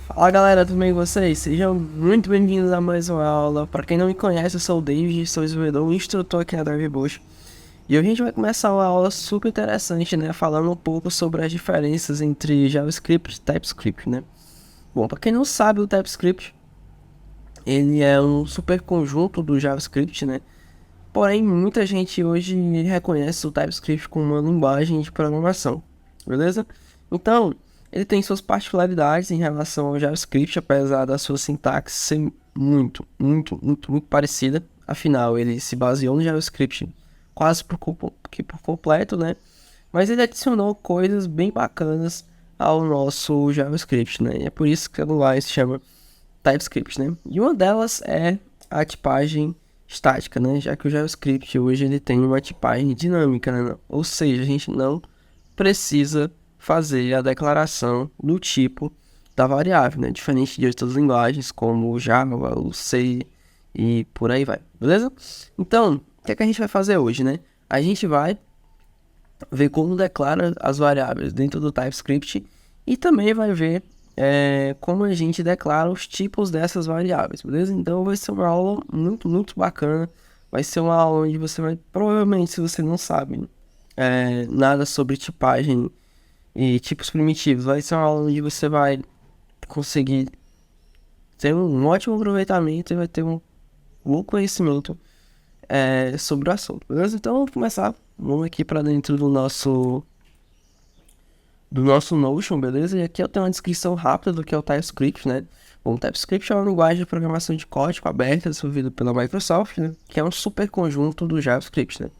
Fala galera, tudo bem com vocês? Sejam muito bem-vindos a mais uma aula. Para quem não me conhece, eu sou o David, sou desenvolvedor, instrutor aqui na DriveBoost. E hoje a gente vai começar uma aula super interessante, né? Falando um pouco sobre as diferenças entre JavaScript e TypeScript, né? Bom, para quem não sabe, o TypeScript, ele é um super conjunto do JavaScript, né? Porém, muita gente hoje reconhece o TypeScript como uma linguagem de programação, beleza? Então, ele tem suas particularidades em relação ao JavaScript, apesar da sua sintaxe ser muito parecida. Afinal, ele se baseou no JavaScript quase por completo, né? Mas ele adicionou coisas bem bacanas ao nosso JavaScript, né? E é por isso que a linguagem se chama TypeScript, né? E uma delas é a tipagem estática, né? Já que o JavaScript hoje ele tem uma tipagem dinâmica, né? Ou seja, a gente não precisa fazer a declaração do tipo da variável, né? Diferente de outras linguagens como o Java, o C e por aí vai, beleza? Então, o que é que a gente vai fazer hoje, né? A gente vai ver como declara as variáveis dentro do TypeScript e também vai ver como a gente declara os tipos dessas variáveis, beleza? Então vai ser uma aula muito bacana. Vai ser uma aula onde você vai, provavelmente, se você não sabe nada sobre tipagem e tipos primitivos, vai ser uma aula onde você vai conseguir ter um ótimo aproveitamento e vai ter um bom conhecimento sobre o assunto, beleza? Então vamos começar. Vamos aqui para dentro do nosso Notion, beleza? E aqui eu tenho uma descrição rápida do que é o TypeScript, né? Bom, o TypeScript é uma linguagem de programação de código aberta desenvolvida pela Microsoft, né? Que é um super conjunto do JavaScript, né?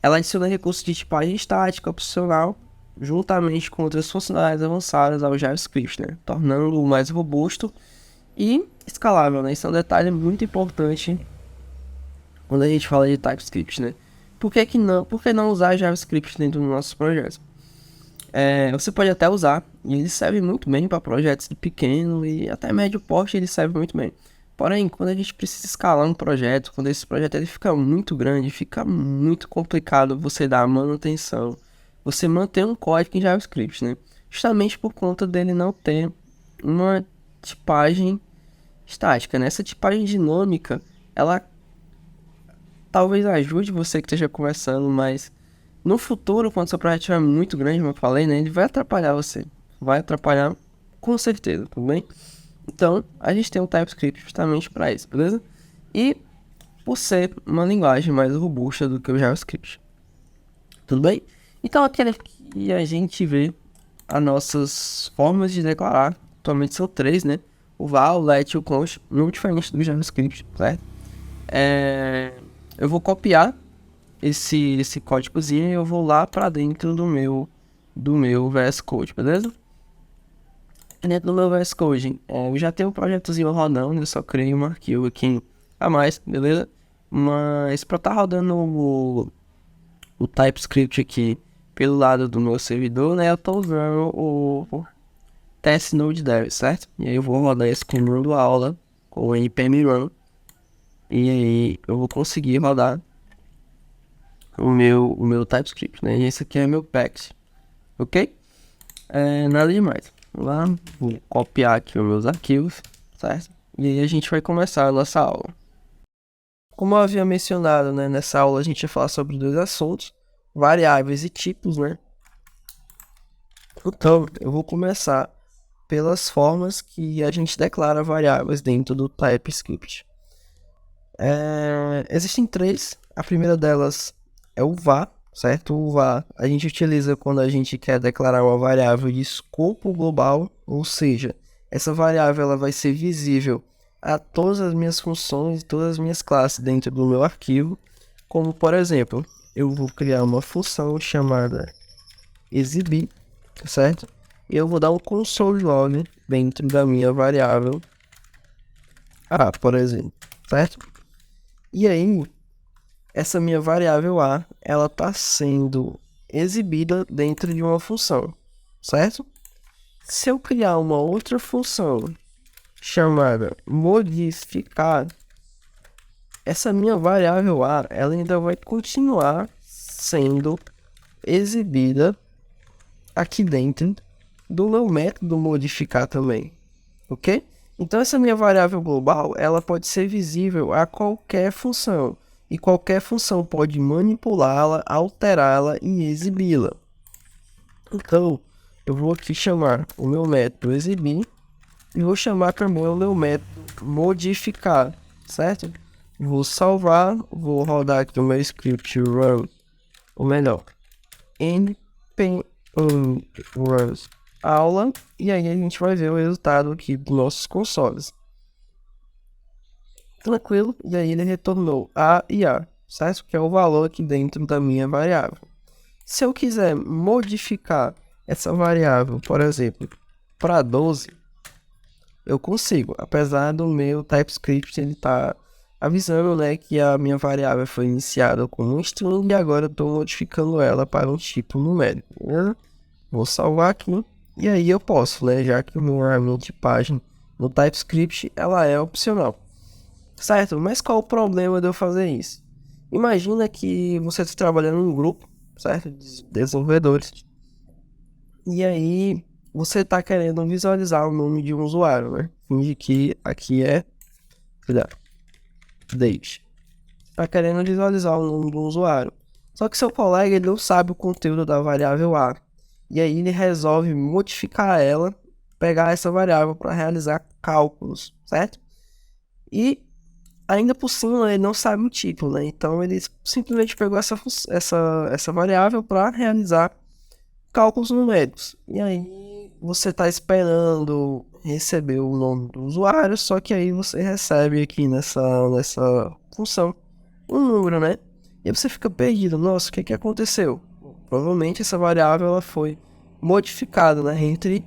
Ela adiciona recursos de tipagem estática opcional, juntamente com outras funcionalidades avançadas ao JavaScript, né? Tornando-o mais robusto e escalável, né? Isso é um detalhe muito importante quando a gente fala de TypeScript, né? Por que não usar JavaScript dentro dos nossos projetos? Você pode até usar, e ele serve muito bem para projetos de pequeno e até médio porte, ele serve muito bem. Porém, quando a gente precisa escalar um projeto, quando esse projeto ele fica muito grande, fica muito complicado você dar manutenção, você manter um código em JavaScript, né? Justamente por conta dele não ter uma tipagem estática, né? Essa tipagem dinâmica, ela talvez ajude você que esteja começando, mas no futuro, quando seu projeto estiver muito grande, como eu falei, né, ele vai atrapalhar você. Vai atrapalhar com certeza, tudo bem? Então, a gente tem o TypeScript justamente para isso, beleza? E por ser uma linguagem mais robusta do que o JavaScript. Tudo bem? Então, aqui a gente vê as nossas formas de declarar. Atualmente são três, né? O val, o let e o const, não diferente do JavaScript, certo? Eu vou copiar esse códigozinho e eu vou lá para dentro do meu VS Code, beleza? Dentro do meu VS Code, eu já tenho um projetozinho rodando, eu só criei um arquivo aqui a mais, beleza? Mas para estar rodando o TypeScript aqui pelo lado do meu servidor, né? Eu tô usando o test Node.dev, certo? E aí eu vou rodar esse comando aula com o npm run e aí eu vou conseguir rodar o meu TypeScript, né? E esse aqui é meu package, ok? Nada demais. Vamos lá, vou copiar aqui os meus arquivos, certo? E aí a gente vai começar a nossa aula. Como eu havia mencionado, né, nessa aula a gente vai falar sobre dois assuntos, variáveis e tipos, né? Então, eu vou começar pelas formas que a gente declara variáveis dentro do TypeScript. Existem três. A primeira delas é o var, certo? O var a gente utiliza quando a gente quer declarar uma variável de escopo global, ou seja, essa variável ela vai ser visível a todas as minhas funções e todas as minhas classes dentro do meu arquivo, como por exemplo, eu vou criar uma função chamada exibir, certo? E eu vou dar um console log dentro da minha variável A, por exemplo, certo? E aí, essa minha variável A, ela está sendo exibida dentro de uma função, certo? Se eu criar uma outra função chamada modificar, essa minha variável A, ela ainda vai continuar sendo exibida aqui dentro do meu método modificar também, ok? Então essa minha variável global, ela pode ser visível a qualquer função, e qualquer função pode manipulá-la, alterá-la e exibi-la. Então, eu vou aqui chamar o meu método exibir, e vou chamar também o meu método modificar, certo? Vou salvar, vou rodar aqui o meu script run, ou melhor, npm runs aula, e aí a gente vai ver o resultado aqui dos nossos consoles. Tranquilo, e aí ele retornou A e A, certo? Que é o valor aqui dentro da minha variável. Se eu quiser modificar essa variável, por exemplo, para 12, eu consigo, apesar do meu TypeScript ele tá avisando, né, que a minha variável foi iniciada com um string e agora eu estou modificando ela para um tipo numérico, beleza? Vou salvar aqui e aí eu posso, né, já que o meu arraminho de página no TypeScript ela é opcional, certo? Mas qual o problema de eu fazer isso? Imagina que você está trabalhando em um grupo, certo, de desenvolvedores, e aí você está querendo visualizar o nome de um usuário, né? Finge que aqui é, cuidado, David. Está querendo visualizar o nome do usuário. Só que seu colega ele não sabe o conteúdo da variável A. E aí ele resolve modificar ela, pegar essa variável para realizar cálculos, certo? E ainda por cima ele não sabe o tipo, né? Então ele simplesmente pegou essa variável para realizar cálculos numéricos. E aí você está esperando receber o nome do usuário, só que aí você recebe aqui nessa função um número, né? E aí você fica perdido. Nossa, o que aconteceu? Provavelmente essa variável ela foi modificada, né, entre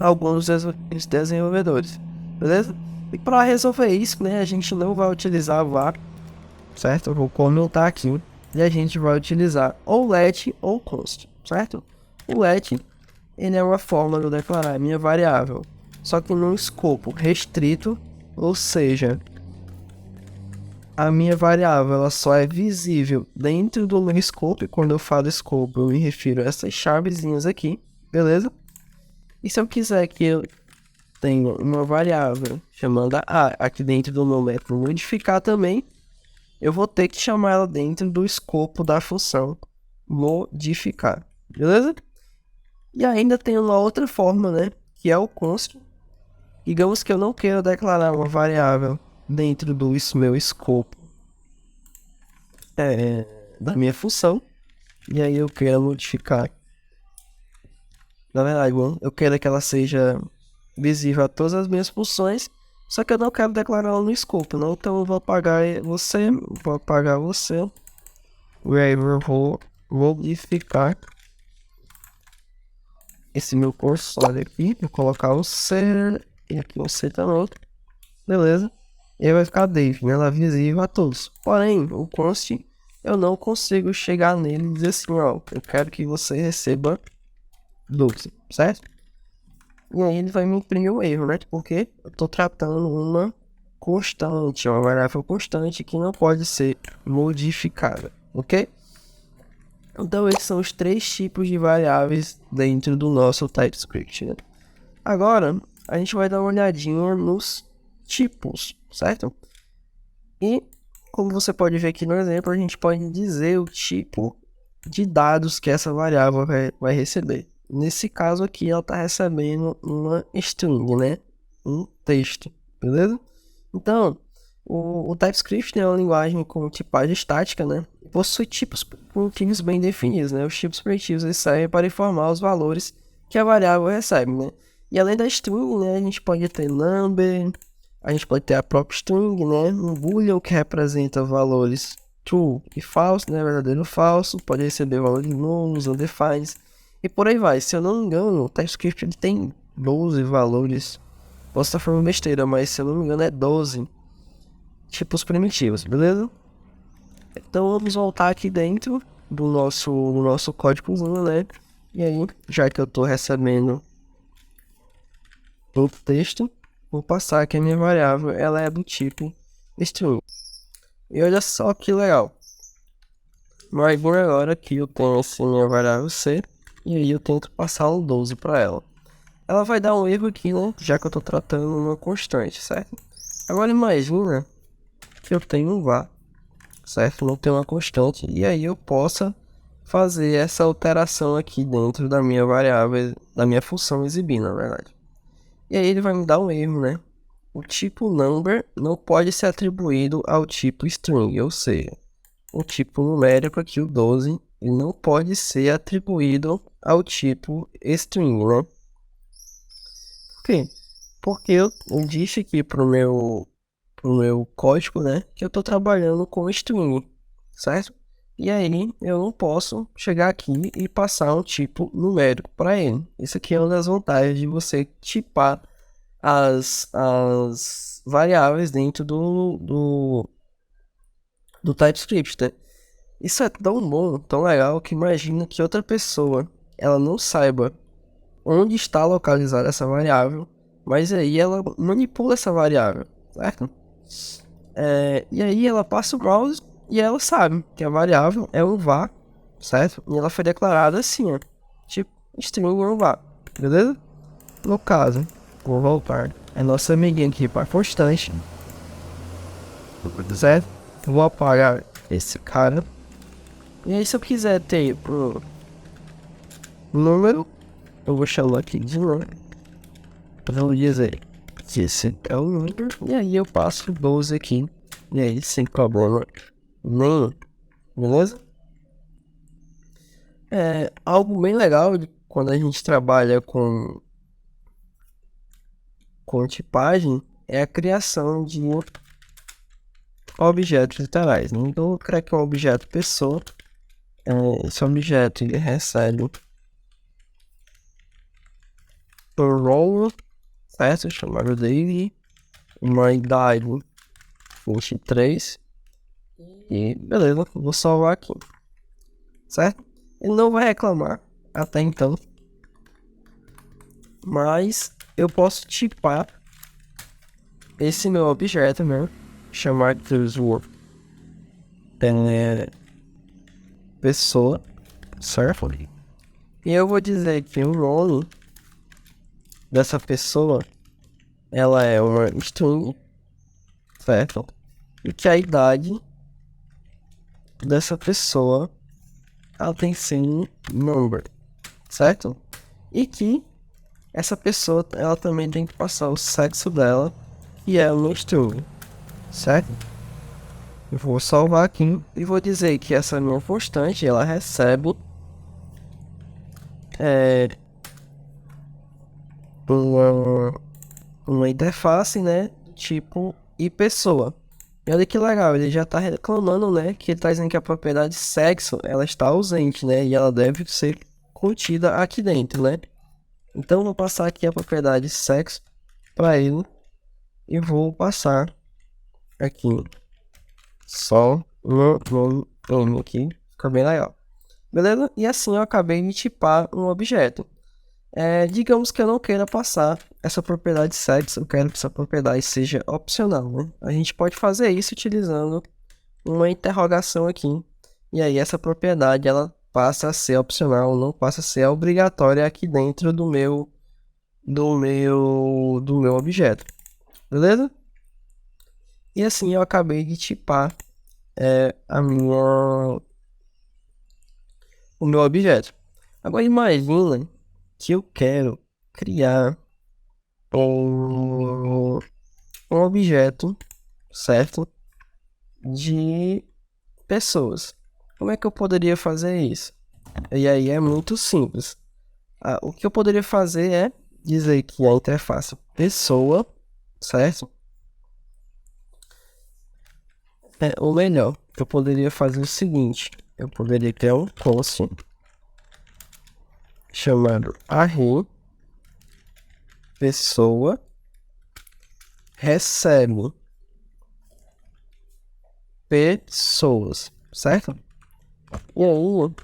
alguns desenvolvedores, beleza? E para resolver isso, né, a gente não vai utilizar var, certo? Eu vou comentar aqui e a gente vai utilizar ou let ou const, certo? O let ele é uma forma de eu declarar a minha variável, só que num escopo restrito, ou seja, a minha variável ela só é visível dentro do meu scope. E quando eu falo scope, eu me refiro a essas chavezinhas aqui, beleza? E se eu quiser que eu tenha uma variável chamada A aqui dentro do meu método modificar também, eu vou ter que chamar ela dentro do escopo da função modificar, beleza? E ainda tem uma outra forma, né, que é o const. Digamos que eu não queira declarar uma variável dentro do meu escopo da minha função, e aí eu quero modificar. Na verdade, eu quero que ela seja visível a todas as minhas funções, só que eu não quero declarar ela no escopo, não. Então eu vou apagar você, eu vou modificar esse meu console aqui, vou colocar o C, e aqui o C também, beleza? E aí vai ficar Dave, né? Ela é visível a todos. Porém, o const, eu não consigo chegar nele e dizer assim, ó, eu quero que você receba 12, certo? E aí ele vai me imprimir um erro, né? Porque eu tô tratando uma constante, uma variável constante que não pode ser modificada, ok? Então esses são os três tipos de variáveis dentro do nosso TypeScript, né? Agora, a gente vai dar uma olhadinha nos tipos, certo? E, como você pode ver aqui no exemplo, a gente pode dizer o tipo de dados que essa variável vai receber. Nesse caso aqui, ela está recebendo uma string, né? Um texto, beleza? Então, o TypeScript é uma linguagem com tipagem estática, né? Possui tipos primitivos bem definidos, né? Os tipos primitivos eles servem para informar os valores que a variável recebe, né? E além da string, né, a gente pode ter number, a gente pode ter a própria string, né? Um boolean que representa valores true e false, né? Verdadeiro ou falso, pode receber valores nulls, undefined, e por aí vai. Se eu não me engano, o TypeScript ele tem 12 valores. Posso estar falando besteira, mas se eu não me engano é 12 tipos primitivos, beleza? Então vamos voltar aqui dentro do nosso códigozinho, né? E aí, já que eu estou recebendo o texto, vou passar que a minha variável ela é do tipo string. E olha só que legal. Mas agora aqui eu tenho assim minha variável C, e aí eu tento passar um 12 para ela. ela vai dar um erro aqui, né? Já que eu tô tratando uma constante, certo? Agora imagina que eu tenho um var, certo? Não tenho uma constante. E aí eu possa fazer essa alteração aqui dentro da minha variável, da minha função exibir, na verdade. E aí ele vai me dar um erro, né? O tipo number não pode ser atribuído ao tipo string, ou seja, o tipo numérico aqui, o 12, ele não pode ser atribuído ao tipo string, né? Por quê? Porque eu disse aqui pro meu código, né, que eu tô trabalhando com string, certo? E aí eu não posso chegar aqui e passar um tipo numérico para ele. Isso aqui é uma das vantagens de você tipar as variáveis dentro do TypeScript, né? Isso é tão bom, tão legal, que imagina que outra pessoa, ela não saiba onde está localizada essa variável, mas aí ela manipula essa variável, certo? E aí ela passa o mouse e ela sabe que a variável é um var, certo? E ela foi declarada assim, ó, tipo string um var, beleza? No caso, vou voltar. É nossa amiguinha aqui para constante, certo? Eu vou apagar esse cara. E aí se eu quiser ter o número, eu vou chamar aqui de número. Para eu dizer que esse é o número. E aí eu passo 12 aqui. E aí sem problema nenhum. Beleza? Algo bem legal de quando a gente trabalha com tipagem é a criação de objetos literais, né? Então eu criar aqui um objeto pessoa. Esse objeto ele recebe um role, certo? Chamado daily, uma idade 23 e beleza, vou salvar aqui, certo? Ele não vai reclamar até então, mas eu posso tipar esse meu objeto mesmo, chamar de user pessoa, certo? E eu vou dizer que o role dessa pessoa, ela é uma string, certo? E que a idade dessa pessoa, ela tem que ser um number, certo? E que essa pessoa, ela também tem que passar o sexo dela, que é um string, certo? Eu vou salvar aqui e vou dizer que essa minha constante, ela recebe uma, uma interface, né, tipo e pessoa. E olha que legal, ele já tá reclamando, né, que ele tá dizendo que a propriedade sexo, ela está ausente, né, e ela deve ser contida aqui dentro, né. Então vou passar aqui a propriedade sexo para ele e vou passar aqui só no nome aqui, fica bem legal. Beleza? E assim eu acabei de tipar um objeto. Digamos que eu não queira passar essa propriedade sexo, eu quero que essa propriedade seja opcional, né? A gente pode fazer isso utilizando uma interrogação aqui. E aí essa propriedade ela passa a ser opcional, não passa a ser obrigatória aqui dentro do meu objeto. Beleza? E assim eu acabei de tipar o meu objeto. Agora imagina que eu quero criar um objeto, certo? De pessoas. Como é que eu poderia fazer isso? E aí é muito simples. O que eu poderia fazer é dizer que a interface pessoa, certo? Ou melhor, eu poderia fazer o seguinte: eu poderia criar um post chamado array pessoa recebe pessoas, certo? E aí eu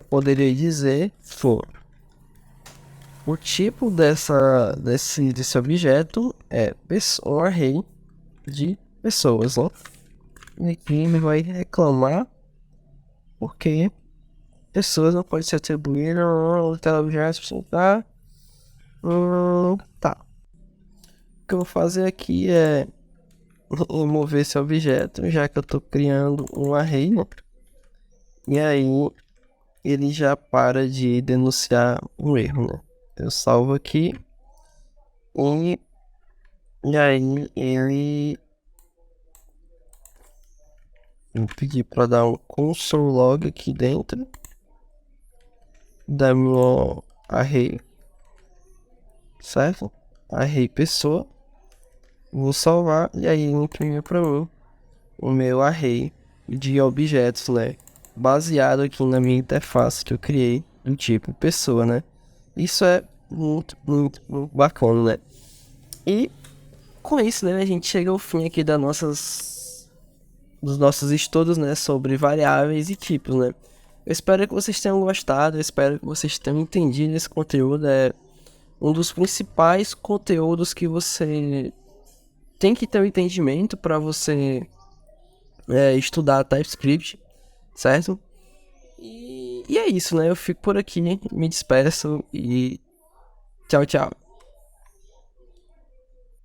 poderia dizer for o tipo desse objeto é um array de pessoas, ó. E aqui ele vai reclamar porque pessoas não podem ser atribuídas ao objeto, tá? Tá. O que eu vou fazer aqui é mover esse objeto, já que eu tô criando um array, né? E aí ele já para de denunciar um erro, né? Eu salvo aqui e, e aí ele... Vou pedir para dar um console log aqui dentro da minha array, certo? Array pessoa. Vou salvar e aí ele imprime para mim o meu array de objetos, né? Baseado aqui na minha interface que eu criei do tipo pessoa, né? Isso é muito bacana, né? E com isso, né, a gente chega ao fim aqui dos nossos estudos, né, sobre variáveis e tipos, né? Eu espero que vocês tenham gostado, eu espero que vocês tenham entendido esse conteúdo. É um dos principais conteúdos que você tem que ter um entendimento para você estudar TypeScript, certo? E é isso, né? Eu fico por aqui, me despeço e tchau, tchau.